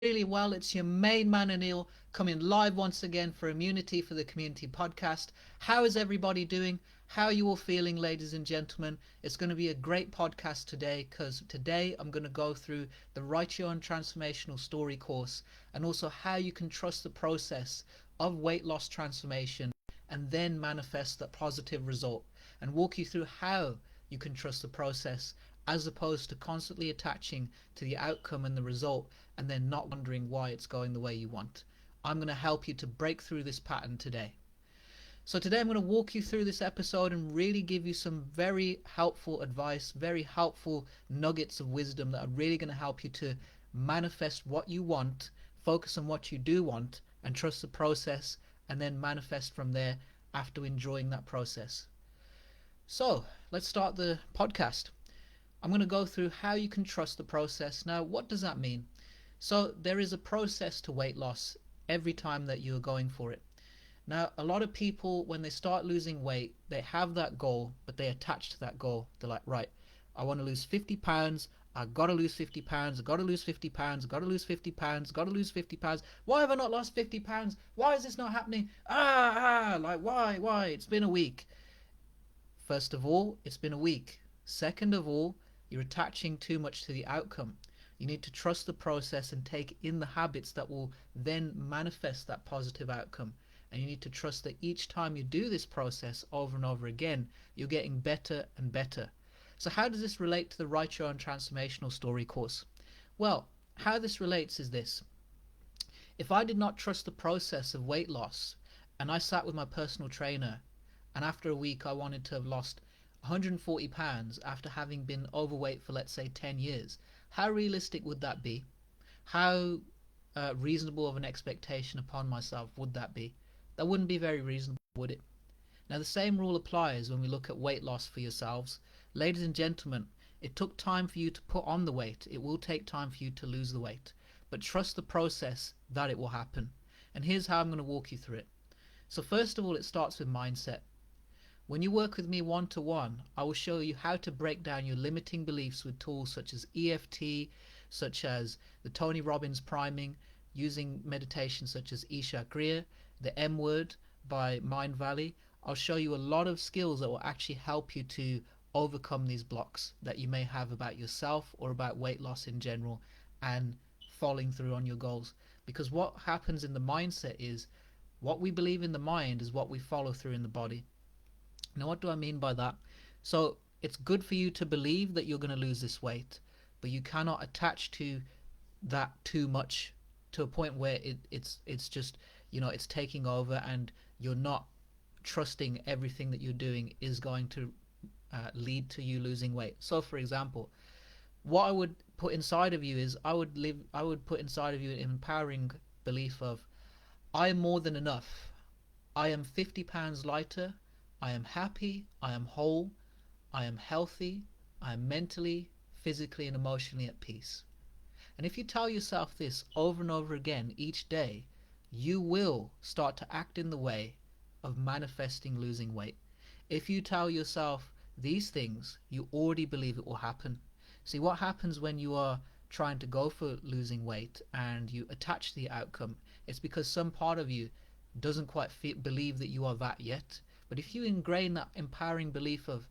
Really well. It's your main man Anil coming live once again for Immunity for the Community podcast. How is everybody doing? How are you all feeling, ladies and gentlemen? It's going to be a great podcast today because today I'm going to go through the Write Your Own Transformational Story course and also how you can trust the process of weight loss transformation and then manifest that positive result and walk you through how you can trust the process as opposed to constantly attaching to the outcome and the result and then not wondering why it's going the way you want. I'm going to help you to break through this pattern today. So today I'm going to walk you through this episode and really give you some very helpful advice, very helpful nuggets of wisdom that are really going to help you to manifest what you want, focus on what you do want, and trust the process, and then manifest from there after enjoying that process. So let's start the podcast. I'm going to go through how you can trust the process. Now, what does that mean? So there is a process to weight loss every time that you are going for it. Now, a lot of people, when they start losing weight, they have that goal, but they attach to that goal. They're like, right, I want to lose 50 pounds. I got to lose 50 pounds. I got to lose 50 pounds. I got to lose 50 pounds. I got to lose 50 pounds. Why have I not lost 50 pounds? Why is this not happening? Like, why? It's been a week. First of all, it's been a week. Second of all, you're attaching too much to the outcome. You need to trust the process and take in the habits that will then manifest that positive outcome. And you need to trust that each time you do this process over and over again, you're getting better and better. So how does this relate to the Write Your Own Transformational Story course? Well, how this relates is this. If I did not trust the process of weight loss and I sat with my personal trainer and after a week I wanted to have lost 140 pounds after having been overweight for, let's say, 10 years, how realistic would that be? How reasonable of an expectation upon myself would that be? That wouldn't be very reasonable, would it? Now, the same rule applies when we look at weight loss for yourselves. Ladies and gentlemen, it took time for you to put on the weight. It will take time for you to lose the weight. But trust the process that it will happen. And here's how I'm going to walk you through it. So first of all, it starts with mindset. When you work with me one-to-one, I will show you how to break down your limiting beliefs with tools such as EFT, such as the Tony Robbins priming, using meditation such as Isha Kriya, the M word by Mind Valley. I'll show you a lot of skills that will actually help you to overcome these blocks that you may have about yourself or about weight loss in general and following through on your goals. Because what happens in the mindset is what we believe in the mind is what we follow through in the body. Now, what do I mean by that? So it's good for you to believe that you're going to lose this weight, but you cannot attach to that too much to a point where it's just, it's taking over and you're not trusting everything that you're doing is going to lead to you losing weight. So for example, what I would put inside of you is I would put inside of you an empowering belief of I am more than enough. I am 50 pounds lighter. I am happy. I am whole. I am healthy. I am mentally, physically, and emotionally at peace. And if you tell yourself this over and over again each day, you will start to act in the way of manifesting losing weight. If you tell yourself these things, you already believe it will happen. See, what happens when you are trying to go for losing weight and you attach to the outcome, it's because some part of you doesn't quite believe that you are that yet. But if you ingrain that empowering belief of,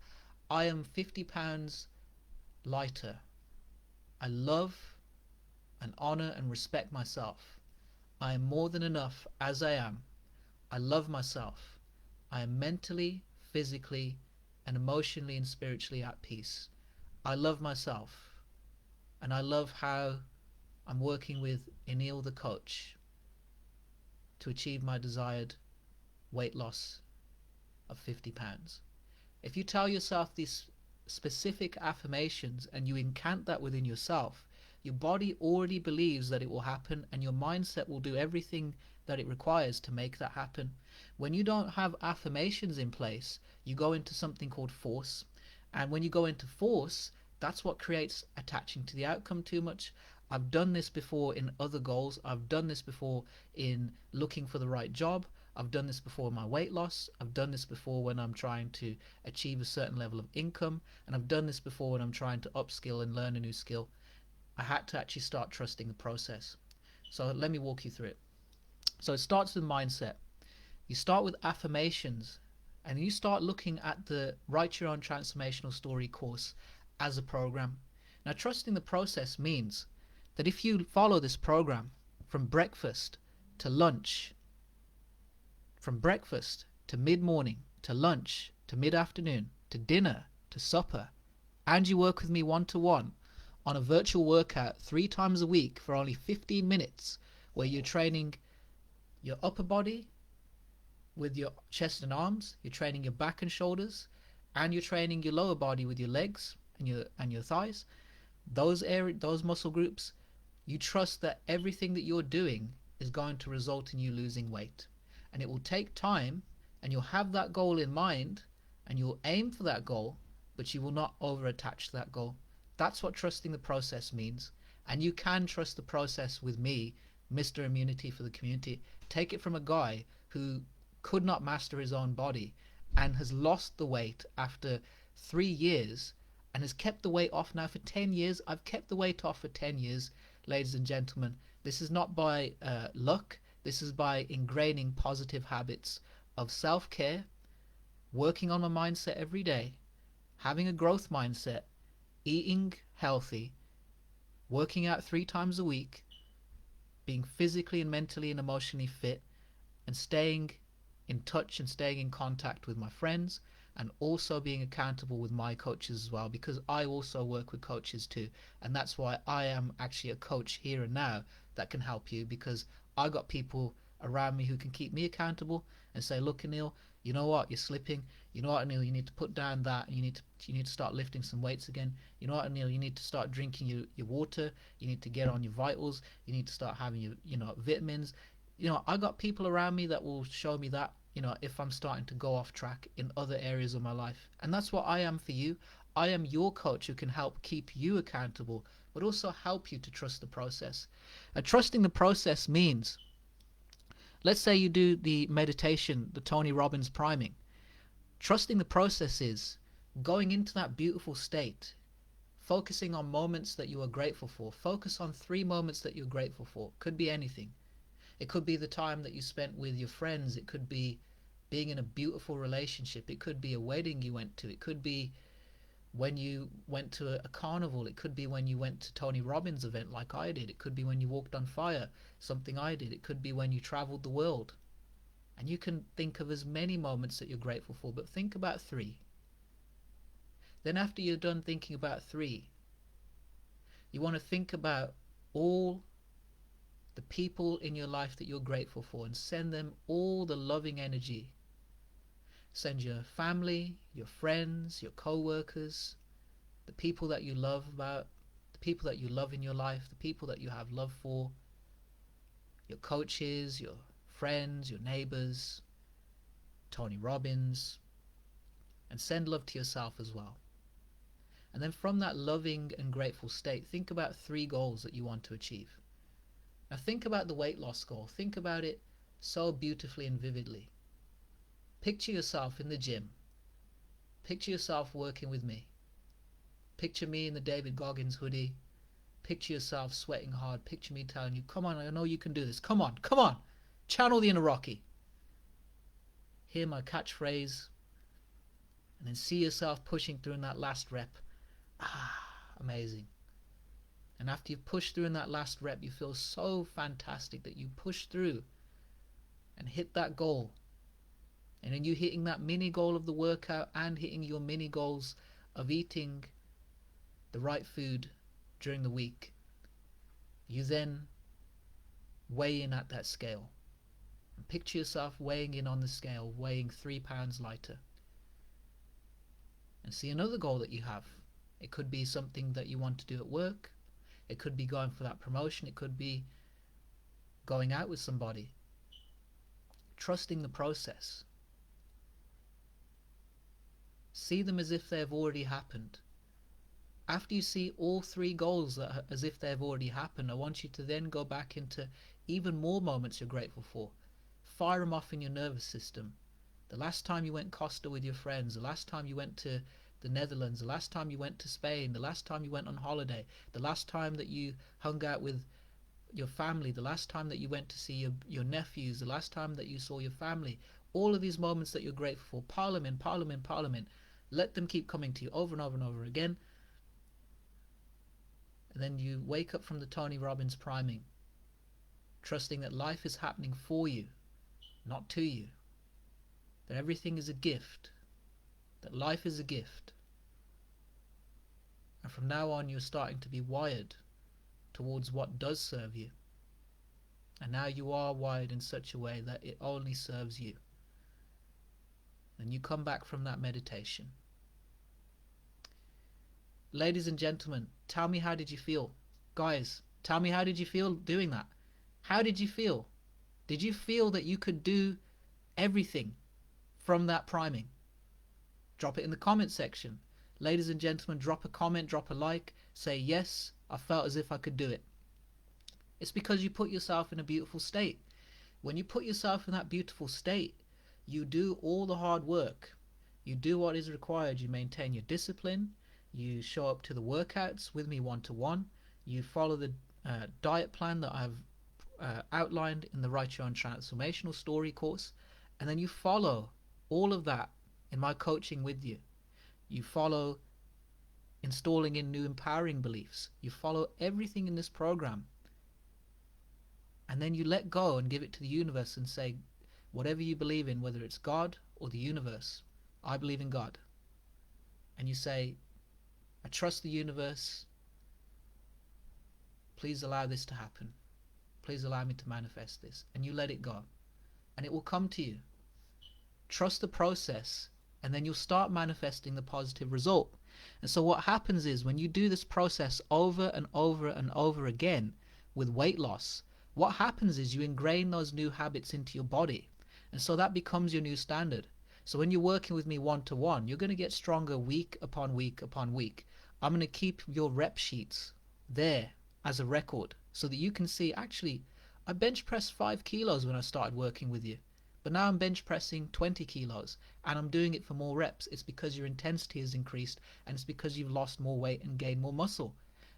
I am 50 pounds lighter, I love and honor and respect myself, I am more than enough as I am, I love myself, I am mentally, physically, and emotionally and spiritually at peace, I love myself, and I love how I'm working with Anil the coach to achieve my desired weight loss of 50 pounds. If you tell yourself these specific affirmations and you incant that within yourself, your body already believes that it will happen and your mindset will do everything that it requires to make that happen. When you don't have affirmations in place, you go into something called force. And when you go into force, that's what creates attaching to the outcome too much. I've done this before in other goals. I've done this before in looking for the right job. I've done this before in my weight loss. I've done this before when I'm trying to achieve a certain level of income. And I've done this before when I'm trying to upskill and learn a new skill. I had to actually start trusting the process. So let me walk you through it. So it starts with mindset. You start with affirmations, and you start looking at the Write Your Own Transformational Story course as a program. Now, trusting the process means that if you follow this program from breakfast to lunch, from breakfast to mid-morning to lunch to mid-afternoon to dinner to supper, and you work with me one-to-one on a virtual workout 3 times a week for only 15 minutes, where you're training your upper body with your chest and arms, you're training your back and shoulders, and you're training your lower body with your legs and your thighs, those muscle groups, you trust that everything that you're doing is going to result in you losing weight. And it will take time, and you'll have that goal in mind, and you'll aim for that goal, but you will not over attach to that goal. That's what trusting the process means. And you can trust the process with me, Mr. Immunity for the Community. Take it from a guy who could not master his own body and has lost the weight after 3 years and has kept the weight off now for 10 years. I've kept the weight off for 10 years, ladies and gentlemen. This is not by luck. This is by ingraining positive habits of self-care, working on my mindset every day, having a growth mindset, eating healthy, working out 3 times a week, being physically and mentally and emotionally fit, and staying in touch and staying in contact with my friends, and also being accountable with my coaches as well, because I also work with coaches too. And that's why I am actually a coach here and now that can help you, because I got people around me who can keep me accountable and say, look, Anil, you know what, you're slipping. You know what, Anil, you need to put down that, and you need to start lifting some weights again. You know what, Anil, you need to start drinking your water. You need to get on your vitals. You need to start having your vitamins. I got people around me that will show me that, if I'm starting to go off track in other areas of my life. And that's what I am for you. I am your coach who can help keep you accountable, but also help you to trust the process. And trusting the process means, let's say you do the meditation, the Tony Robbins priming. Trusting the process is going into that beautiful state, focusing on moments that you are grateful for. Focus on 3 moments that you're grateful for. Could be anything. It could be the time that you spent with your friends. It could be being in a beautiful relationship. It could be a wedding you went to. It could be when you went to a carnival. It could be when you went to Tony Robbins' event like I did. It could be when you walked on fire, something I did. It could be when you traveled the world. And you can think of as many moments that you're grateful for, but think about 3. Then after you're done thinking about 3, you want to think about all the people in your life that you're grateful for, and send them all the loving energy. Send your family, your friends, your co-workers, the people that you love the people that you love in your life, the people that you have love for, your coaches, your friends, your neighbors, Tony Robbins, and send love to yourself as well. And then from that loving and grateful state, think about 3 goals that you want to achieve. Now think about the weight loss goal. Think about it so beautifully and vividly. Picture yourself in the gym. Picture yourself working with me. Picture me in the David Goggins hoodie. Picture yourself sweating hard. Picture me telling you, come on, I know you can do this. Come on, come on. Channel the inner Rocky. Hear my catchphrase. And then see yourself pushing through in that last rep. Amazing. And after you've pushed through in that last rep, you feel so fantastic that you push through and hit that goal. And then you hitting that mini goal of the workout and hitting your mini goals of eating the right food during the week. You then weigh in at that scale. And picture yourself weighing in on the scale, weighing 3 pounds lighter. And see another goal that you have. It could be something that you want to do at work. It could be going for that promotion. It could be going out with somebody. Trusting the process. See them as if they have already happened. After you see all 3 goals as if they have already happened, I want you to then go back into even more moments you're grateful for. Fire them off in your nervous system. The last time you went Costa with your friends, the last time you went to the Netherlands, the last time you went to Spain, the last time you went on holiday, the last time that you hung out with your family, the last time that you went to see your nephews, the last time that you saw your family, all of these moments that you're grateful for, pile them in, pile them in, pile them in. Let them keep coming to you over and over and over again. And then you wake up from the Tony Robbins priming, trusting that life is happening for you, not to you. That everything is a gift. That life is a gift. And from now on, you're starting to be wired towards what does serve you. And now you are wired in such a way that it only serves you. And you come back from that meditation. Ladies and gentlemen, tell me, how did you feel? Guys, tell me, how did you feel doing that? How did you feel? Did you feel that you could do everything from that priming? Drop it in the comment section. Ladies and gentlemen, drop a comment, drop a like, say yes, I felt as if I could do it. It's because you put yourself in a beautiful state. When you put yourself in that beautiful state, you do all the hard work. You do what is required. You maintain your discipline. You show up to the workouts with me one-to-one. You follow the diet plan that I've outlined in the Write Your Own Transformational Story course. And then you follow all of that in my coaching with you. You follow installing in new empowering beliefs. You follow everything in this program. And then you let go and give it to the universe and say, whatever you believe in, whether it's God or the universe, I believe in God. And you say, I trust the universe. Please allow this to happen. Please allow me to manifest this. And you let it go. And it will come to you. Trust the process, and then you'll start manifesting the positive result. And so what happens is, when you do this process over and over and over again with weight loss, what happens is you ingrain those new habits into your body. And so that becomes your new standard. So when you're working with me one-to-one, you're going to get stronger week upon week upon week. I'm going to keep your rep sheets there as a record so that you can see, actually, I bench pressed 5 kilos when I started working with you. But now I'm bench pressing 20 kilos and I'm doing it for more reps. It's because your intensity has increased, and it's because you've lost more weight and gained more muscle.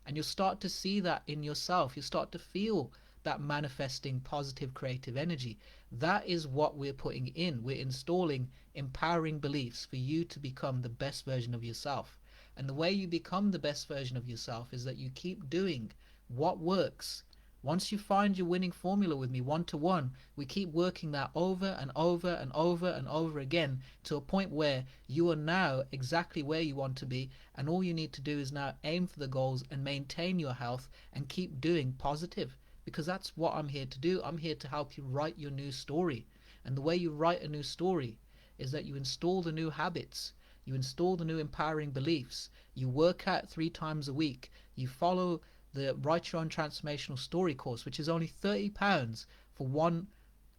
And you'll start to see that in yourself. You'll start to feel that manifesting positive creative energy. That is what we're putting in. We're installing empowering beliefs for you to become the best version of yourself. And the way you become the best version of yourself is that you keep doing what works. Once you find your winning formula with me one-to-one, we keep working that over and over and over and over again to a point where you are now exactly where you want to be, and all you need to do is now aim for the goals and maintain your health and keep doing positive, because that's what I'm here to do. I'm here to help you write your new story. And the way you write a new story is that you install the new habits, you install the new empowering beliefs, you work out 3 times a week, you follow the Write Your Own Transformational Story course, which is only £30 for one.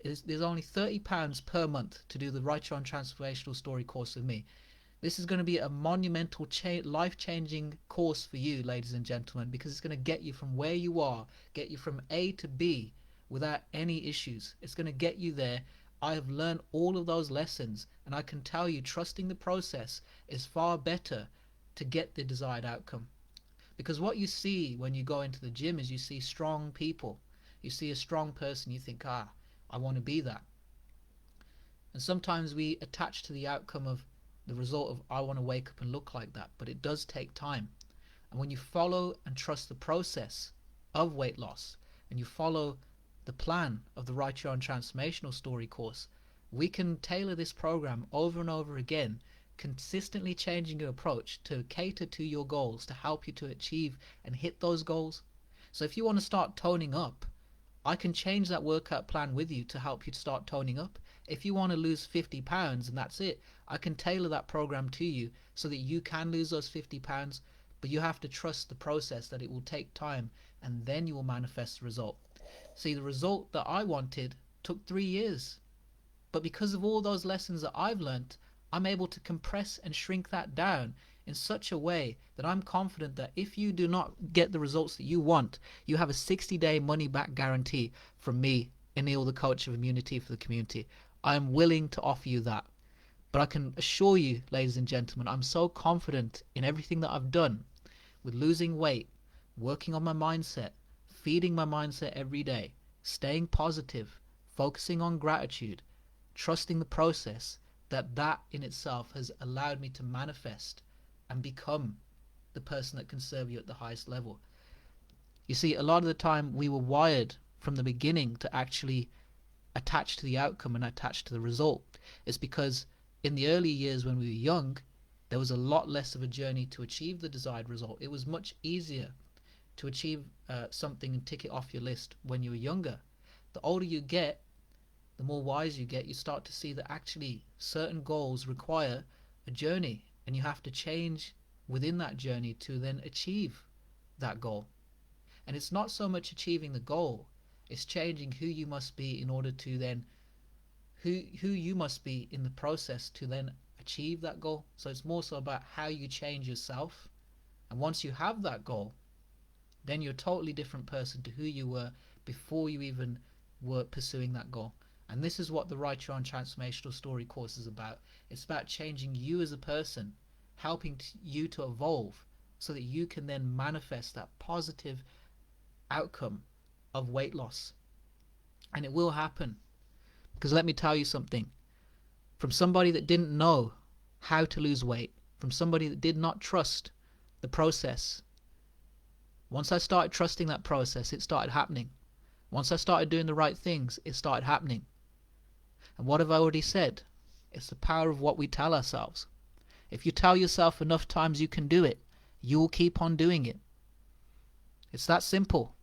There's only £30 per month to do the Write Your Own Transformational Story course with me. This is going to be a monumental, life-changing course for you, ladies and gentlemen, because it's going to get you from where you are, get you from A to B without any issues. It's going to get you there. I have learned all of those lessons, and I can tell you, trusting the process is far better to get the desired outcome. Because what you see when you go into the gym is you see strong people. You see a strong person, you think, I want to be that. And sometimes we attach to the outcome of the result of, I want to wake up and look like that. But it does take time. And when you follow and trust the process of weight loss, and you follow the plan of the Write Your Own Transformational Story course, we can tailor this program over and over again, consistently changing your approach to cater to your goals, to help you to achieve and hit those goals. So if you want to start toning up, I can change that workout plan with you to help you to start toning up. If you want to lose 50 pounds and that's it, I can tailor that program to you so that you can lose those 50 pounds, but you have to trust the process, that it will take time, and then you will manifest the result. See, the result that I wanted took 3 years, but because of all those lessons that I've learnt, I'm able to compress and shrink that down in such a way that I'm confident that if you do not get the results that you want, you have a 60-day money-back guarantee from me, Anil, the coach of Immunity for the Community. I am willing to offer you that. But I can assure you, ladies and gentlemen, I'm so confident in everything that I've done with losing weight, working on my mindset, feeding my mindset every day, staying positive, focusing on gratitude, trusting the process, that in itself has allowed me to manifest and become the person that can serve you at the highest level. You see, a lot of the time we were wired from the beginning to actually attach to the outcome and attach to the result. It's because in the early years when we were young, there was a lot less of a journey to achieve the desired result. It was much easier to achieve something and tick it off your list when you were younger. The older you get, the more wise you get, you start to see that actually certain goals require a journey, and you have to change within that journey to then achieve that goal. And it's not so much achieving the goal, it's changing who you must be in order to then who you must be in the process to then achieve that goal. So it's more so about how you change yourself, and once you have that goal, then you're a totally different person to who you were before you even were pursuing that goal. And this is what the Write Your Own Transformational Story course is about. It's about changing you as a person, helping you to evolve so that you can then manifest that positive outcome of weight loss. And it will happen. Because let me tell you something. From somebody that didn't know how to lose weight, from somebody that did not trust the process, once I started trusting that process, it started happening. Once I started doing the right things, it started happening. And what have I already said? It's the power of what we tell ourselves. If you tell yourself enough times you can do it, you will keep on doing it. It's that simple.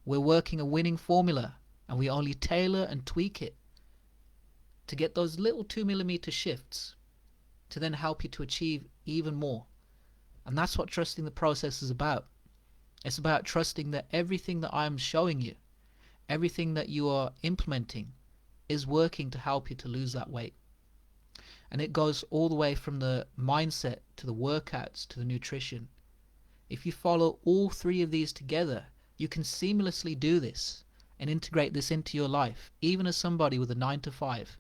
We're working a winning formula, and we only tailor and tweak it to get those little 2mm shifts to then help you to achieve even more. And that's what trusting the process is about. It's about trusting that everything that I'm showing you, everything that you are implementing, is working to help you to lose that weight. And it goes all the way from the mindset to the workouts to the nutrition. If you follow all three of these together, you can seamlessly do this and integrate this into your life, even as somebody with a 9 to 5.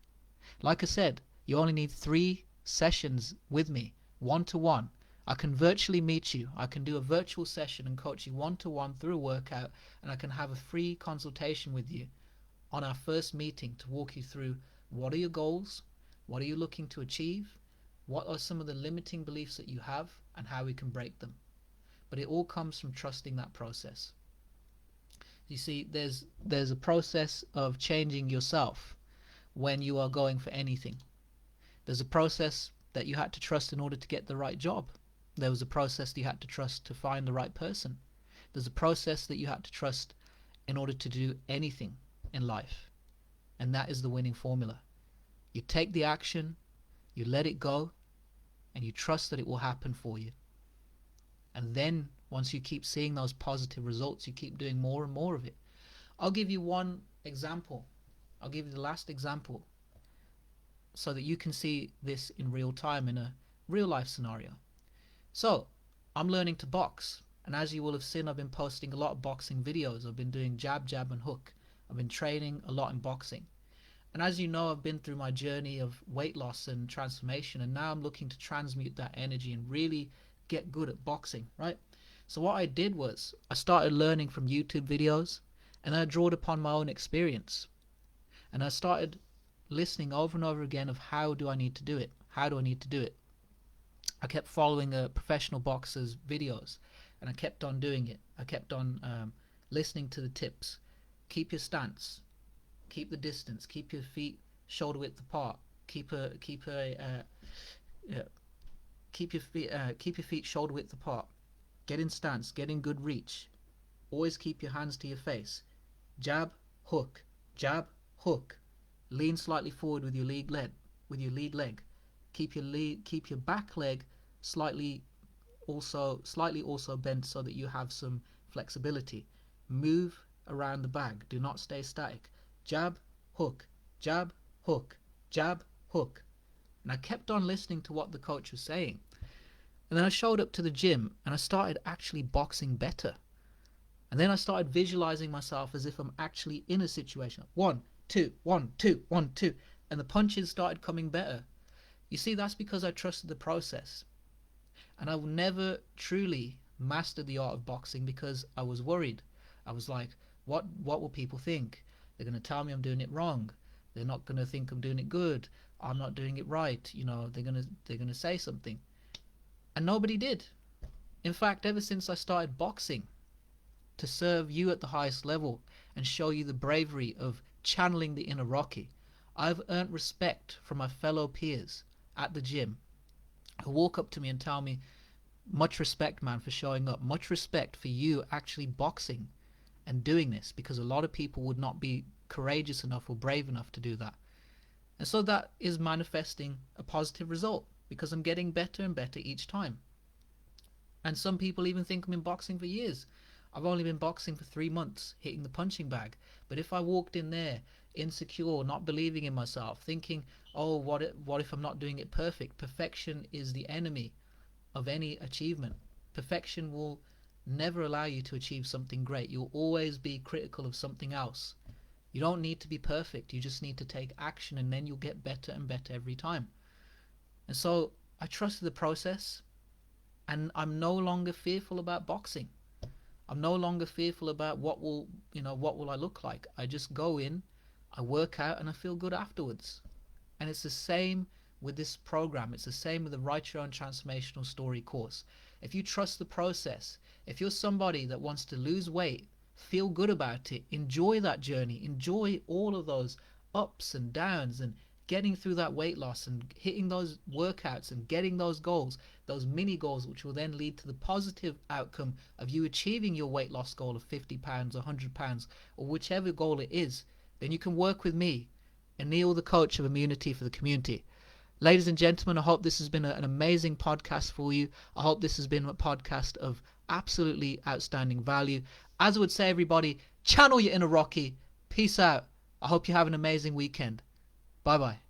Like I said, you only need 3 sessions with me, one-to-one. I can virtually meet you. I can do a virtual session and coach you one-to-one through a workout, and I can have a free consultation with you on our first meeting to walk you through what are your goals, what are you looking to achieve, what are some of the limiting beliefs that you have, and how we can break them. But it all comes from trusting that process. You see, there's a process of changing yourself when you are going for anything. There's a process that you had to trust in order to get the right job. There was a process that you had to trust to find the right person. There's a process that you had to trust in order to do anything in life. And that is the winning formula. You take the action, you let it go, and you trust that it will happen for you. And then once you keep seeing those positive results, you keep doing more and more of it. I'll give you one example. I'll give you the last example so that you can see this in real time in a real life scenario. So I'm learning to box, and as you will have seen, I've been posting a lot of boxing videos. I've been doing jab, jab and hook. I've been training a lot in boxing. And as you know, I've been through my journey of weight loss and transformation, and now I'm looking to transmute that energy and really get good at boxing, right? So what I did was I started learning from YouTube videos, and I drawed upon my own experience. And I started listening over and over again of how do I need to do it? How do I need to do it? I kept following a professional boxer's videos, and I kept on doing it. I kept on listening to the tips. Keep your stance, keep the distance, keep your feet shoulder width apart, keep your feet shoulder width apart. Get in stance, get in good reach. Always keep your hands to your face. Jab, hook, jab, hook. Lean slightly forward with your lead leg. Keep your back leg slightly also bent so that you have some flexibility. Move around the bag. Do not stay static. Jab, hook, jab, hook, jab, hook. And I kept on listening to what the coach was saying. And then I showed up to the gym and I started actually boxing better. And then I started visualizing myself as if I'm actually in a situation. 1, 2, 1, 2, 1, 2. And the punches started coming better. You see, that's because I trusted the process. And I never truly mastered the art of boxing because I was worried. I was like, What will people think? They're going to tell me I'm doing it wrong. They're not going to think I'm doing it good. I'm not doing it right. They're going to say something. And nobody did. In fact, ever since I started boxing to serve you at the highest level and show you the bravery of channeling the inner Rocky, I've earned respect from my fellow peers at the gym who walk up to me and tell me, much respect, man, for showing up. Much respect for you actually boxing and doing this, because a lot of people would not be courageous enough or brave enough to do that. And so that is manifesting a positive result, because I'm getting better and better each time. And some people even think I'm in boxing for years. I've only been boxing for 3 months, hitting the punching bag. But if I walked in there insecure, not believing in myself, thinking, oh, what if I'm not doing it perfect? Perfection is the enemy of any achievement. Perfection will never allow you to achieve something great. You'll always be critical of something else. You don't need to be perfect. You just need to take action, and then you'll get better and better every time. And so I trusted the process, and I'm no longer fearful about boxing. I'm no longer fearful about what will I look like. I just go in, I work out, and I feel good afterwards. And it's the same with this program. It's the same with the Write Your Own Transformational Story course. If you trust the process, if you're somebody that wants to lose weight, feel good about it, enjoy that journey, enjoy all of those ups and downs, and getting through that weight loss and hitting those workouts and getting those goals, those mini goals, which will then lead to the positive outcome of you achieving your weight loss goal of 50 pounds or 100 pounds or whichever goal it is, then you can work with me, Anil, the coach of Immunity for the Community. Ladies and gentlemen, I hope this has been an amazing podcast for you. I hope this has been a podcast of absolutely outstanding value. As I would say, everybody, channel your inner Rocky. Peace out. I hope you have an amazing weekend. Bye-bye.